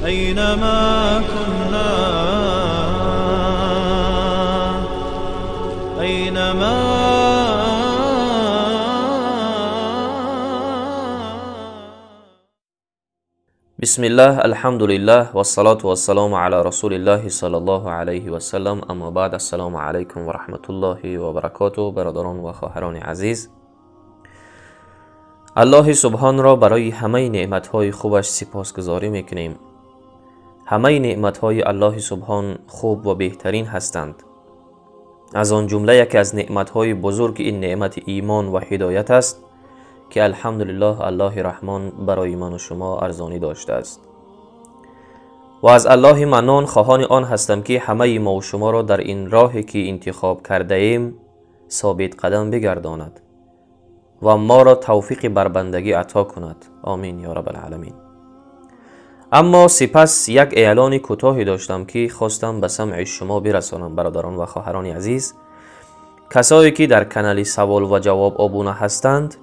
أينما كنا أينما بسم الله الحمد لله والصلاة والسلام على رسول الله صلى الله عليه وسلم. اما بعد، السلام علیکم و رحمت الله و برکاته. برادران و خواهران عزیز، الله سبحان را برای همه نعمتهای خوبش سپاسگزاری میکنیم. همه نعمتهای الله سبحان خوب و بهترین هستند. از آن جمله یکی از نعمتهای بزرگ این نعمت ایمان و هدایت است که الحمدلله الله رحمان برای من و شما ارزانی داشته است. و از الله منان خواهان آن هستم که همه ما و شما را در این راهی که انتخاب کرده ایم ثابت قدم بگرداند و ما را توفیق بربندگی عطا کند. آمین یا رب العالمین. اما سپس یک اعلان کوتاهی داشتم که خواستم به سمع شما برسانم. برادران و خواهران عزیز، کسایی که در کانال سوال و جواب ابونه هستند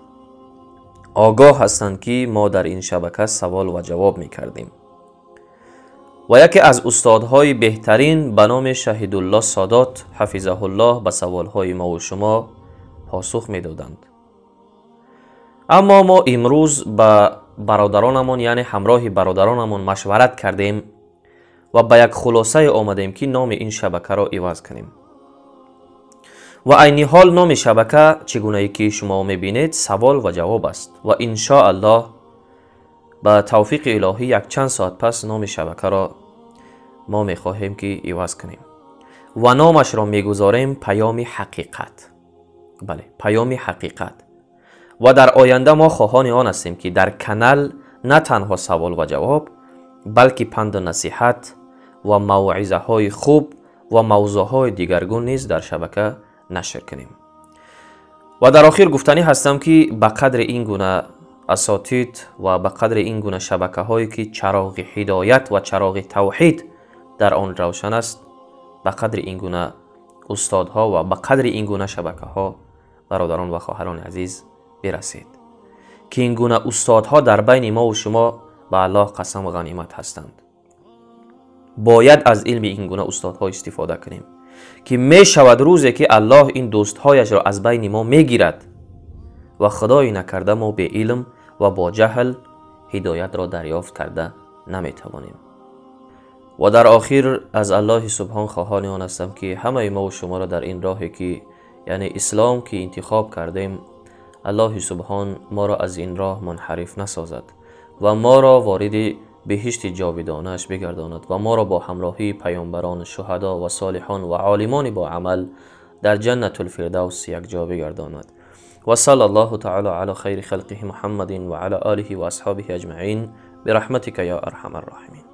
آگاه هستند که ما در این شبکه سوال و جواب می کردیم و یکی از استادهای بهترین به نام شهیدالله سادات حفظه الله به سوالهای ما و شما پاسخ می دادند. اما ما امروز با برادرانمون یعنی همراه برادرانمون مشورت کردیم و به یک خلاصه آمدیم که نام این شبکه را عوض کنیم. و عین حال نام شبکه چگونه که شما میبینید سوال و جواب است و ان شاء الله با توفیق الهی یک چند ساعت پس نام شبکه را ما میخواهیم که عوض کنیم و نامش را میگذاریم پیام حقیقت. بله، پیام حقیقت. و در آینده ما خواهان آن هستیم که در کانال نه تنها سوال و جواب بلکه پند و نصیحت و موعظه های خوب و موضوع های دیگرگون نیز در شبکه نشر کنیم. و در آخر گفتنی هستم که به قدر این گونه اساتید و به قدر این گونه شبکه هایی که چراغ هدایت و چراغ توحید در آن روشن است، به قدر این گونه استادها و به قدر این گونه شبکه ها برادران و خواهران عزیز برسید که این گونه استادها در بین ما و شما به الله قسم و غنیمت هستند. باید از علم این گونه استادها استفاده کنیم که می شود روزی که الله این دوستهایش را از بین ما می گیرد و خدای نکرده ما به علم و با جهل هدایت را دریافت کرده نمی توانیم. و در آخر از الله سبحان خواهان آن هستم که همه ما و شما را در این راهی که یعنی اسلام که انتخاب کردیم الله سبحان ما را از این راه منحرف نسازد و ما را وارد بهشت جاودانه‌اش بگرداند و ما را با همراهی پیامبران، شهدا و صالحان و عالمان با عمل در جنت الفردوس یک جا بگرداند. و صلی الله تعالی علی خیر خلقه محمد و علی آله و اصحابه اجمعین برحمتک یا ارحم الراحمین.